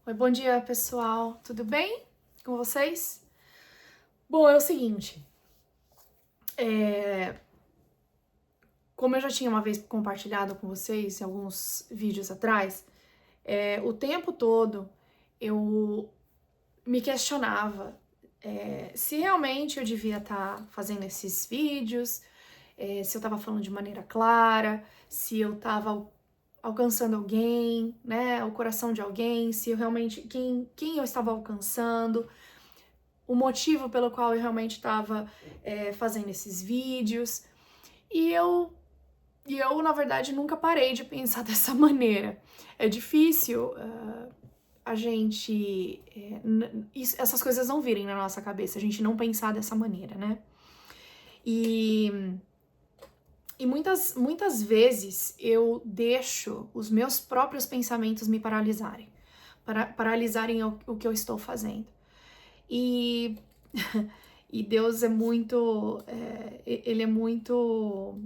Oi, bom dia, pessoal. Tudo bem com vocês? Bom, é o seguinte, é, como eu já tinha uma vez compartilhado com vocês em alguns vídeos atrás, o tempo todo eu me questionava se realmente eu devia estar fazendo esses vídeos, se eu estava falando de maneira clara, se eu estava alcançando alguém, né, o coração de alguém, se eu realmente, quem eu estava alcançando, o motivo pelo qual eu realmente estava fazendo esses vídeos. E eu, na verdade, nunca parei de pensar dessa maneira. É difícil a gente. Essas coisas não virem na nossa cabeça, a gente não pensar dessa maneira, né? E, muitas vezes eu deixo os meus próprios pensamentos me paralisarem, paralisarem o que eu estou fazendo. E e Deus é muito, ele é muito,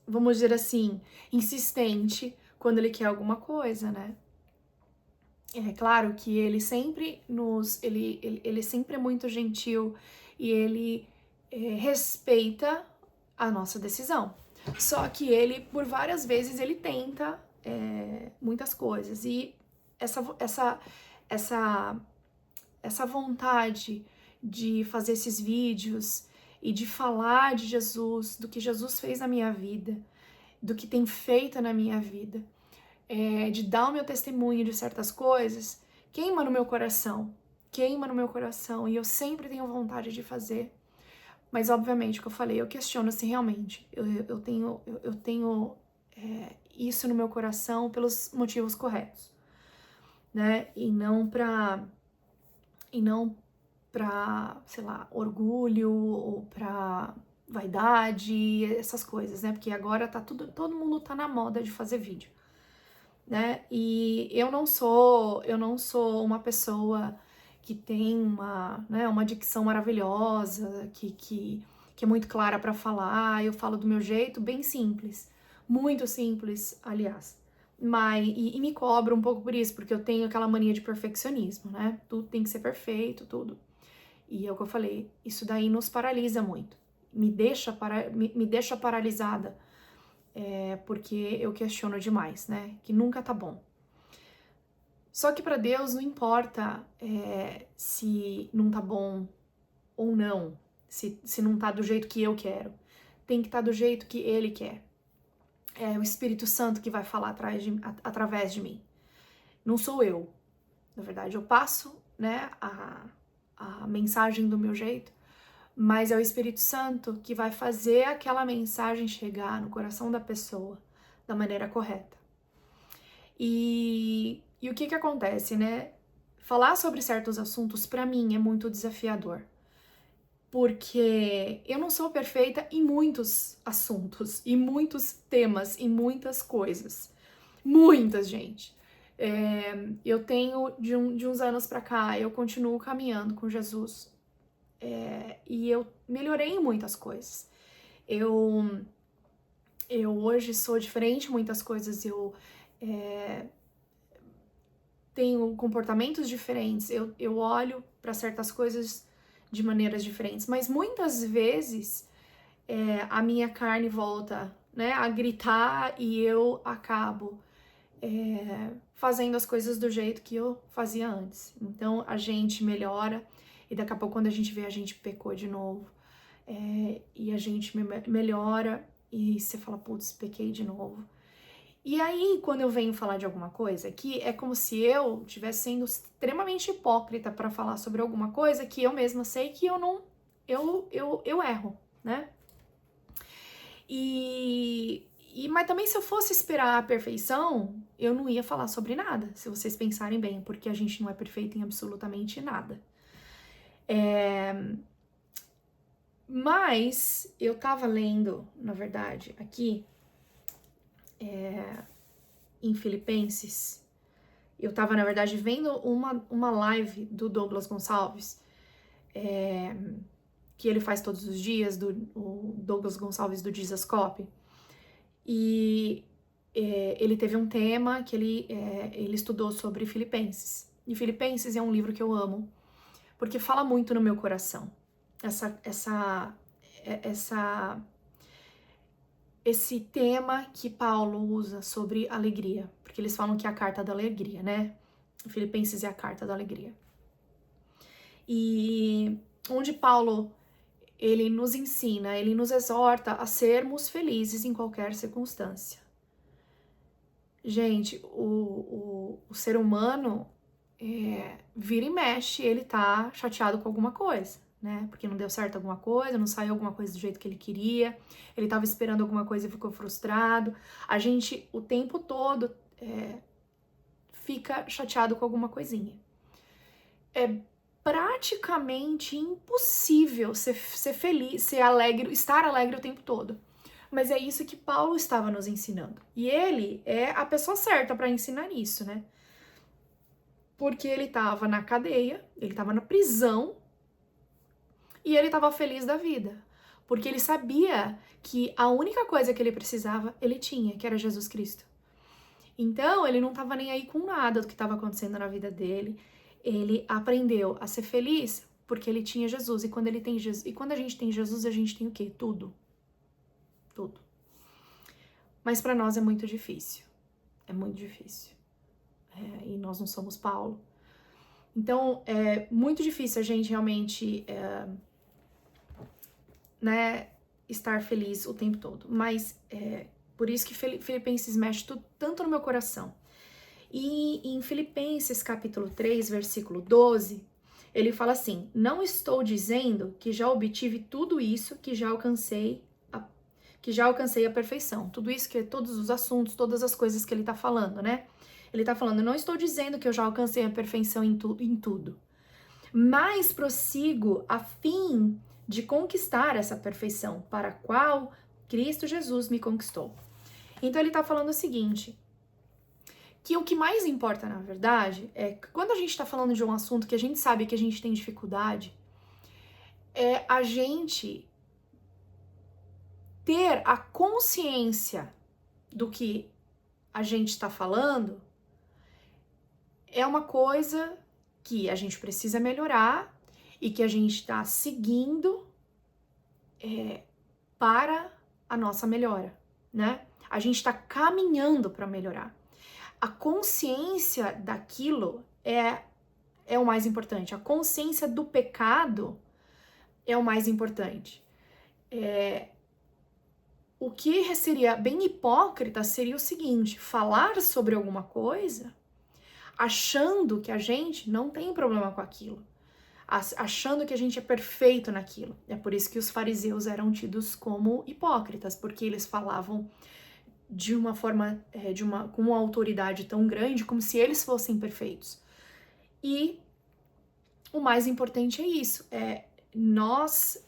vamos dizer assim, insistente quando ele quer alguma coisa, né? É claro que ele sempre ele sempre é muito gentil e ele respeita a nossa decisão. Só que ele, por várias vezes, ele tenta muitas coisas e essa, essa, essa essa vontade de fazer esses vídeos e de falar de Jesus, do que Jesus fez na minha vida, do que tem feito na minha vida, de dar o meu testemunho de certas coisas, queima no meu coração, e eu sempre tenho vontade de fazer. Mas, obviamente, o que eu falei, eu questiono se realmente eu tenho isso no meu coração pelos motivos corretos, né? E não pra, sei lá, orgulho ou pra vaidade, essas coisas, né? Porque agora tá todo mundo tá na moda de fazer vídeo, né? E eu não sou uma pessoa que tem uma dicção maravilhosa, que é muito clara pra falar. Eu falo do meu jeito, bem simples, muito simples, aliás. E me cobro um pouco por isso, porque eu tenho aquela mania de perfeccionismo, né? Tudo tem que ser perfeito, tudo. E é o que eu falei, isso daí nos paralisa muito, me deixa paralisada, porque eu questiono demais, né? Que nunca tá bom. Só que para Deus não importa se não tá bom ou não, se não tá do jeito que eu quero, tem que estar do jeito que Ele quer. É o Espírito Santo que vai falar através de mim. Não sou eu. Na verdade, eu passo, né, a mensagem do meu jeito, mas é o Espírito Santo que vai fazer aquela mensagem chegar no coração da pessoa da maneira correta. E o que acontece, né? Falar sobre certos assuntos para mim é muito desafiador, porque eu não sou perfeita em muitos assuntos, em muitos temas, em muitas coisas. Muitas, gente. Eu tenho de uns anos para cá, eu continuo caminhando com Jesus. E eu melhorei em muitas coisas. Eu, eu hoje sou diferente em muitas coisas, eu tenho comportamentos diferentes, eu olho para certas coisas de maneiras diferentes, mas muitas vezes a minha carne volta, né, a gritar e eu acabo fazendo as coisas do jeito que eu fazia antes. Então a gente melhora e daqui a pouco, quando a gente vê, a gente pecou de novo. E a gente melhora e você fala, putz, pequei de novo. E aí, quando eu venho falar de alguma coisa, que é como se eu estivesse sendo extremamente hipócrita para falar sobre alguma coisa que eu mesma sei que eu não. Eu erro, né? Mas também, se eu fosse esperar a perfeição, eu não ia falar sobre nada, se vocês pensarem bem, porque a gente não é perfeito em absolutamente nada. Mas eu tava lendo, na verdade, aqui em Filipenses, eu tava, na verdade, vendo uma live do Douglas Gonçalves, que ele faz todos os dias, o Douglas Gonçalves do Jesus Cop. E ele teve um tema que ele estudou sobre Filipenses. E Filipenses é um livro que eu amo, porque fala muito no meu coração. Esse tema que Paulo usa sobre alegria, porque eles falam que é a carta da alegria, né? Filipenses é a carta da alegria. E onde Paulo, ele nos ensina, ele nos exorta a sermos felizes em qualquer circunstância. Gente, o ser humano, vira e mexe, ele tá chateado com alguma coisa, né? Porque não deu certo alguma coisa, não saiu alguma coisa do jeito que ele queria, ele tava esperando alguma coisa e ficou frustrado. A gente, o tempo todo, fica chateado com alguma coisinha. É praticamente impossível ser feliz, ser alegre, estar alegre o tempo todo. Mas é isso que Paulo estava nos ensinando. E ele é a pessoa certa para ensinar isso, né? Porque ele estava na cadeia, ele estava na prisão e ele estava feliz da vida. Porque ele sabia que a única coisa que ele precisava, ele tinha, que era Jesus Cristo. Então, ele não estava nem aí com nada do que estava acontecendo na vida dele. Ele aprendeu a ser feliz porque ele tinha Jesus. E quando ele tem Jesus, e quando a gente tem Jesus, a gente tem o quê? Tudo. Tudo. Mas para nós é muito difícil. É muito difícil. E nós não somos Paulo. Então, é muito difícil a gente realmente estar feliz o tempo todo. Mas por isso que Filipenses mexe tanto no meu coração. E em Filipenses capítulo 3, versículo 12, ele fala assim: não estou dizendo que já obtive tudo isso, que já alcancei a perfeição. Tudo isso que é todos os assuntos, todas as coisas que ele tá falando, né? Ele tá falando, não estou dizendo que eu já alcancei a perfeição em tudo, mas prossigo a fim de conquistar essa perfeição para a qual Cristo Jesus me conquistou. Então ele tá falando o seguinte, que o que mais importa, na verdade, é que quando a gente tá falando de um assunto que a gente sabe que a gente tem dificuldade, é a gente ter a consciência do que a gente está falando é uma coisa que a gente precisa melhorar e que a gente está seguindo para a nossa melhora, né? A gente está caminhando para melhorar. A consciência daquilo é o mais importante. A consciência do pecado é o mais importante. O que seria bem hipócrita seria o seguinte: falar sobre alguma coisa achando que a gente não tem problema com aquilo, achando que a gente é perfeito naquilo. É por isso que os fariseus eram tidos como hipócritas, porque eles falavam de uma forma, com uma autoridade tão grande, como se eles fossem perfeitos. E o mais importante é isso, nós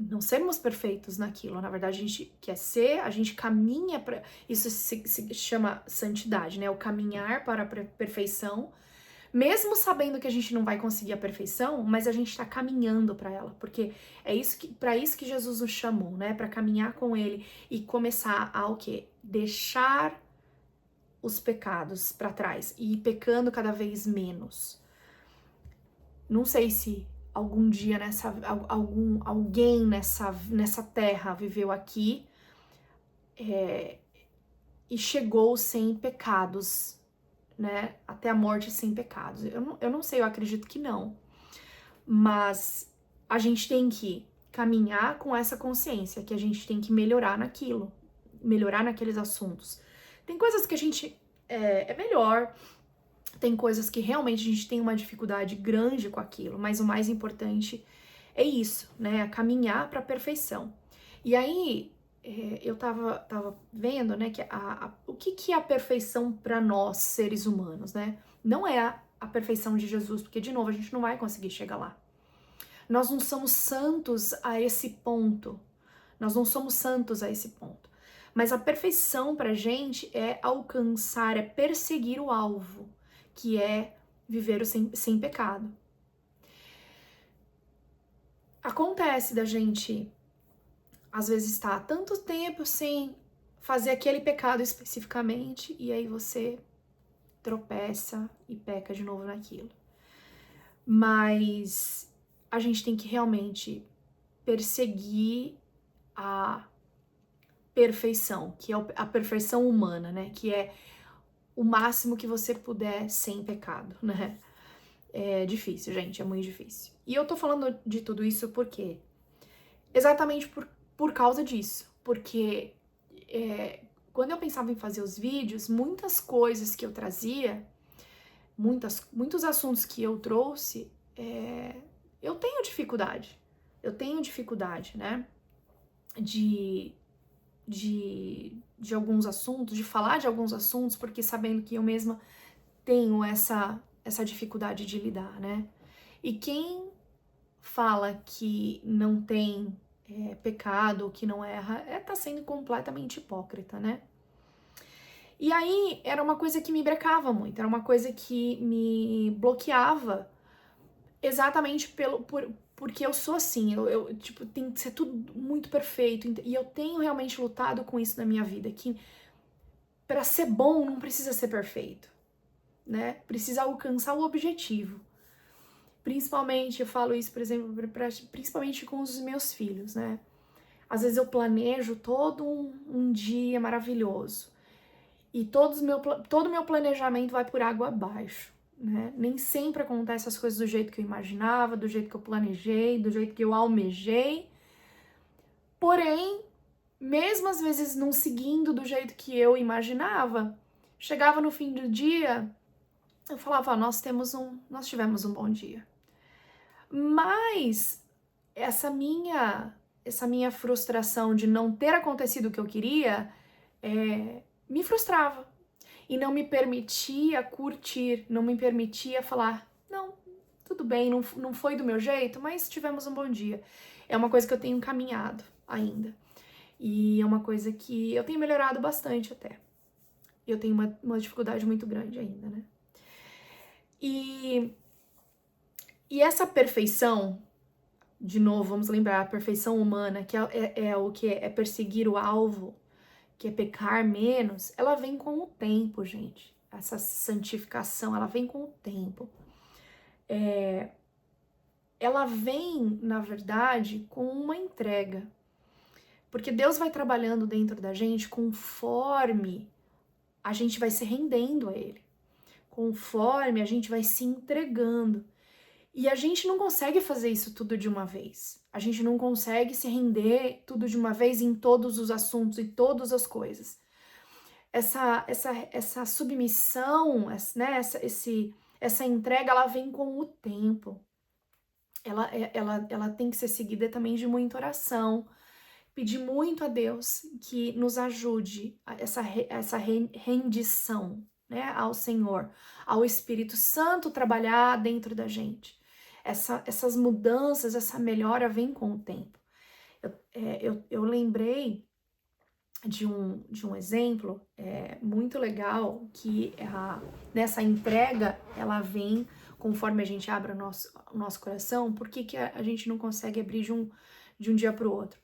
não sermos perfeitos naquilo. Na verdade, a gente quer ser, a gente caminha para isso, se chama santidade, né? O caminhar para a perfeição, mesmo sabendo que a gente não vai conseguir a perfeição, mas a gente está caminhando para ela, porque é isso que, para isso que Jesus nos chamou, né? Para caminhar com Ele e começar a o quê? Deixar os pecados para trás e ir pecando cada vez menos. Não sei se algum dia alguém nessa terra viveu aqui e chegou sem pecados, né? Até a morte sem pecados. Eu não sei, eu acredito que não. Mas a gente tem que caminhar com essa consciência que a gente tem que melhorar naquilo, melhorar naqueles assuntos. Tem coisas que a gente é melhor, tem coisas que realmente a gente tem uma dificuldade grande com aquilo, mas o mais importante é isso, né? Caminhar para a perfeição. E aí, eu tava vendo, né, que o que é a perfeição para nós, seres humanos, né? Não é a perfeição de Jesus, porque, de novo, a gente não vai conseguir chegar lá. Nós não somos santos a esse ponto. Nós não somos santos a esse ponto. Mas a perfeição pra gente é alcançar, é perseguir o alvo, que é viver sem pecado. Acontece da gente, às vezes, estar tanto tempo sem fazer aquele pecado especificamente, e aí você tropeça e peca de novo naquilo. Mas a gente tem que realmente perseguir a perfeição, que é a perfeição humana, né? Que é o máximo que você puder sem pecado, né? É difícil, gente, é muito difícil. E eu tô falando de tudo isso porque exatamente por causa disso. Porque quando eu pensava em fazer os vídeos, muitas coisas que eu trazia, muitos assuntos que eu trouxe, eu tenho dificuldade. Eu tenho dificuldade, né? De alguns assuntos, de falar de alguns assuntos, porque sabendo que eu mesma tenho essa dificuldade de lidar, né? E quem fala que não tem pecado, que não erra, tá sendo completamente hipócrita, né? E aí era uma coisa que me brecava muito, era uma coisa que me bloqueava exatamente porque eu sou assim, tipo, tem que ser tudo muito perfeito, e eu tenho realmente lutado com isso na minha vida, que para ser bom não precisa ser perfeito, né? Precisa alcançar o objetivo. Principalmente, eu falo isso, por exemplo, principalmente com os meus filhos, né? Às vezes eu planejo todo um dia maravilhoso e todo o meu planejamento vai por água abaixo, né? Nem sempre acontece as coisas do jeito que eu imaginava, do jeito que eu planejei, do jeito que eu almejei. Porém, mesmo às vezes não seguindo do jeito que eu imaginava, chegava no fim do dia, eu falava, nós tivemos um bom dia. Mas essa minha frustração de não ter acontecido o que eu queria me frustrava e não me permitia curtir, não me permitia falar, não, tudo bem, não foi do meu jeito, mas tivemos um bom dia. É uma coisa que eu tenho caminhado ainda. E é uma coisa que eu tenho melhorado bastante até. Eu tenho uma dificuldade muito grande ainda, né? E essa perfeição, de novo, vamos lembrar, a perfeição humana, que é o que é perseguir o alvo, que é pecar menos, ela vem com o tempo, gente. Essa santificação, ela vem com o tempo. Ela vem, na verdade, com uma entrega. Porque Deus vai trabalhando dentro da gente conforme a gente vai se rendendo a Ele. Conforme a gente vai se entregando. E a gente não consegue fazer isso tudo de uma vez. A gente não consegue se render tudo de uma vez em todos os assuntos e todas as coisas. Essa submissão, né, essa entrega, ela vem com o tempo. Ela tem que ser seguida também de muita oração. Pedir muito a Deus que nos ajude a essa rendição, né, ao Senhor, ao Espírito Santo trabalhar dentro da gente. Essas mudanças, essa melhora vem com o tempo. Eu lembrei de um exemplo muito legal que nessa entrega ela vem conforme a gente abre o nosso coração. Por que a gente não consegue abrir de um dia para o outro?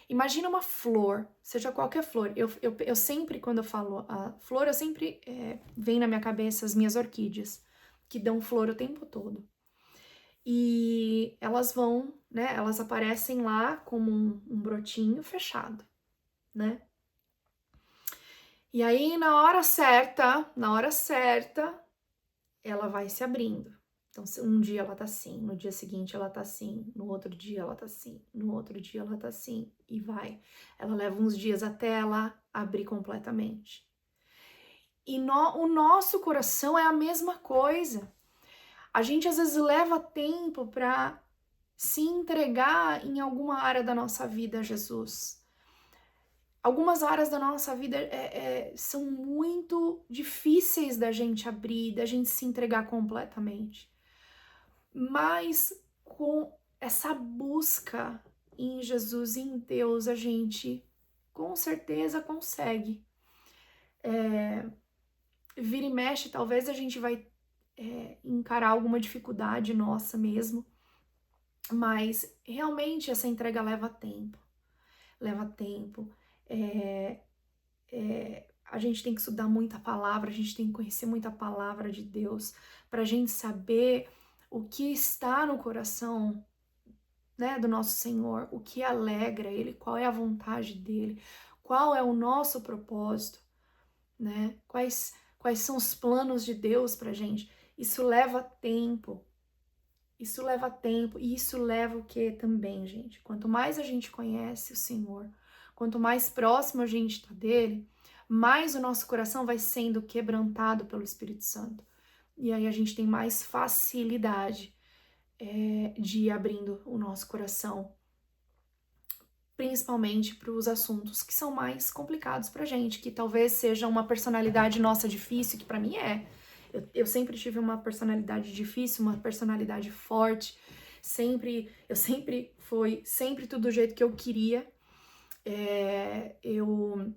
Imagina uma flor, seja qualquer flor. Eu sempre, quando eu falo a flor, eu sempre vem na minha cabeça as minhas orquídeas, que dão flor o tempo todo. E elas vão, né? Elas aparecem lá como um brotinho fechado, né? E aí, na hora certa, ela vai se abrindo. Então, um dia ela tá assim, no dia seguinte ela tá assim, no outro dia ela tá assim, no outro dia ela tá assim, e vai. Ela leva uns dias até ela abrir completamente. E o nosso coração é a mesma coisa. A gente às vezes leva tempo para se entregar em alguma área da nossa vida a Jesus. Algumas áreas da nossa vida são muito difíceis da gente abrir, da gente se entregar completamente. Mas com essa busca em Jesus e em Deus, a gente com certeza consegue. Vira e mexe, talvez a gente vai encarar alguma dificuldade nossa mesmo, mas realmente essa entrega leva tempo. Leva tempo. a gente tem que estudar muita palavra, a gente tem que conhecer muita palavra de Deus, pra gente saber o que está no coração, né, do nosso Senhor, o que alegra Ele, qual é a vontade dEle, qual é o nosso propósito, né, quais são os planos de Deus pra gente. Isso leva tempo, e isso leva o que também, gente? Quanto mais a gente conhece o Senhor, quanto mais próximo a gente está dele, mais o nosso coração vai sendo quebrantado pelo Espírito Santo. E aí a gente tem mais facilidade de ir abrindo o nosso coração, principalmente para os assuntos que são mais complicados pra gente, que talvez seja uma personalidade nossa difícil, que para mim é. Eu sempre tive uma personalidade difícil, uma personalidade forte, eu sempre foi sempre tudo do jeito que eu queria. Eu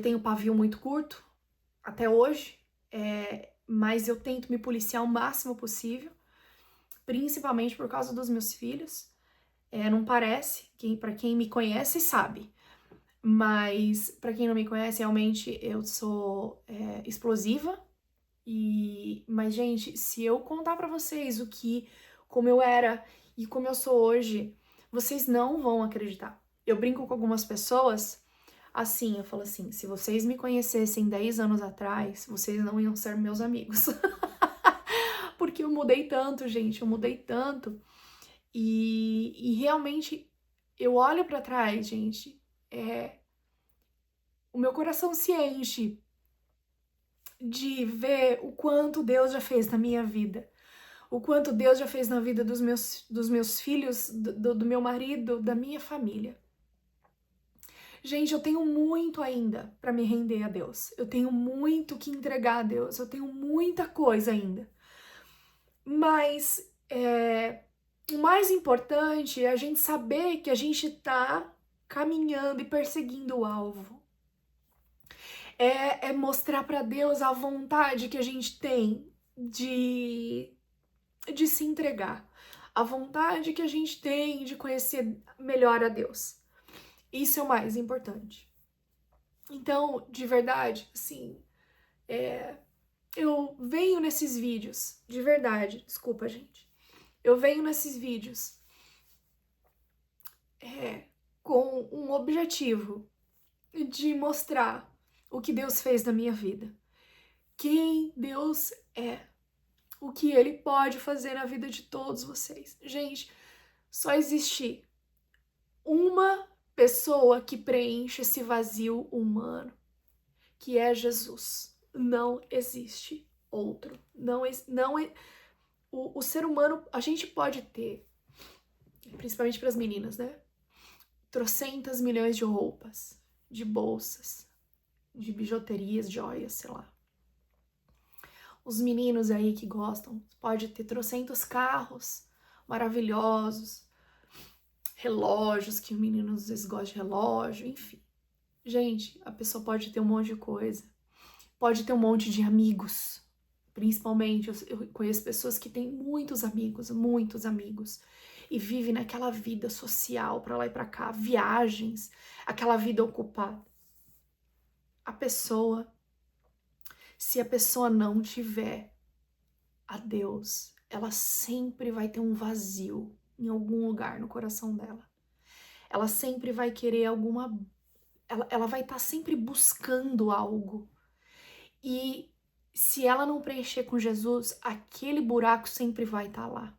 tenho pavio muito curto, até hoje, mas eu tento me policiar o máximo possível, principalmente por causa dos meus filhos. Não parece, para quem me conhece sabe, mas para quem não me conhece, realmente eu sou explosiva. Mas, gente, se eu contar pra vocês como eu era e como eu sou hoje, vocês não vão acreditar. Eu brinco com algumas pessoas, assim, eu falo assim, se vocês me conhecessem 10 anos atrás, vocês não iam ser meus amigos. Porque eu mudei tanto, gente, eu mudei tanto. E realmente, eu olho pra trás, gente, o meu coração se enche de ver o quanto Deus já fez na minha vida, o quanto Deus já fez na vida dos meus filhos, do meu marido, da minha família. Gente, eu tenho muito ainda para me render a Deus. Eu tenho muito que entregar a Deus. Eu tenho muita coisa ainda. Mas o mais importante é a gente saber que a gente tá caminhando e perseguindo o alvo. É mostrar para Deus a vontade que a gente tem de se entregar, a vontade que a gente tem de conhecer melhor a Deus. Isso é o mais importante. Então, de verdade, assim, eu venho nesses vídeos, de verdade, desculpa, gente. Eu venho nesses vídeos com um objetivo de mostrar o que Deus fez na minha vida, quem Deus é, o que Ele pode fazer na vida de todos vocês. Gente, só existe uma pessoa que preenche esse vazio humano, que é Jesus. Não existe outro. O ser humano, a gente pode ter, principalmente para as meninas, né? Trocentas milhões de roupas, de bolsas, de bijuterias, joias, sei lá. Os meninos aí que gostam, pode ter trocentos carros maravilhosos, relógios, que o menino às vezes gosta de relógio, enfim. Gente, a pessoa pode ter um monte de coisa, pode ter um monte de amigos, principalmente eu conheço pessoas que têm muitos amigos, e vivem naquela vida social, pra lá e pra cá, viagens, aquela vida ocupada. Se a pessoa não tiver a Deus, ela sempre vai ter um vazio em algum lugar no coração dela. Ela sempre vai querer ela vai estar sempre buscando algo. E se ela não preencher com Jesus, aquele buraco sempre vai estar lá.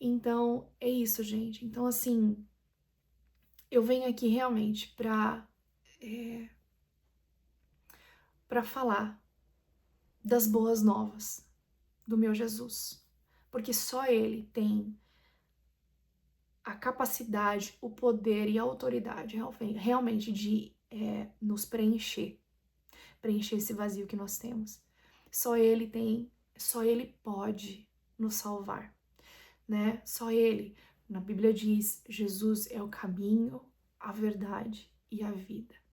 Então, é isso, gente. Então, assim, eu venho aqui realmente para falar das boas novas do meu Jesus. Porque só Ele tem a capacidade, o poder e a autoridade realmente de nos preencher esse vazio que nós temos. Só Ele pode nos salvar, né? Só Ele. Na Bíblia diz, Jesus é o caminho, a verdade e a vida.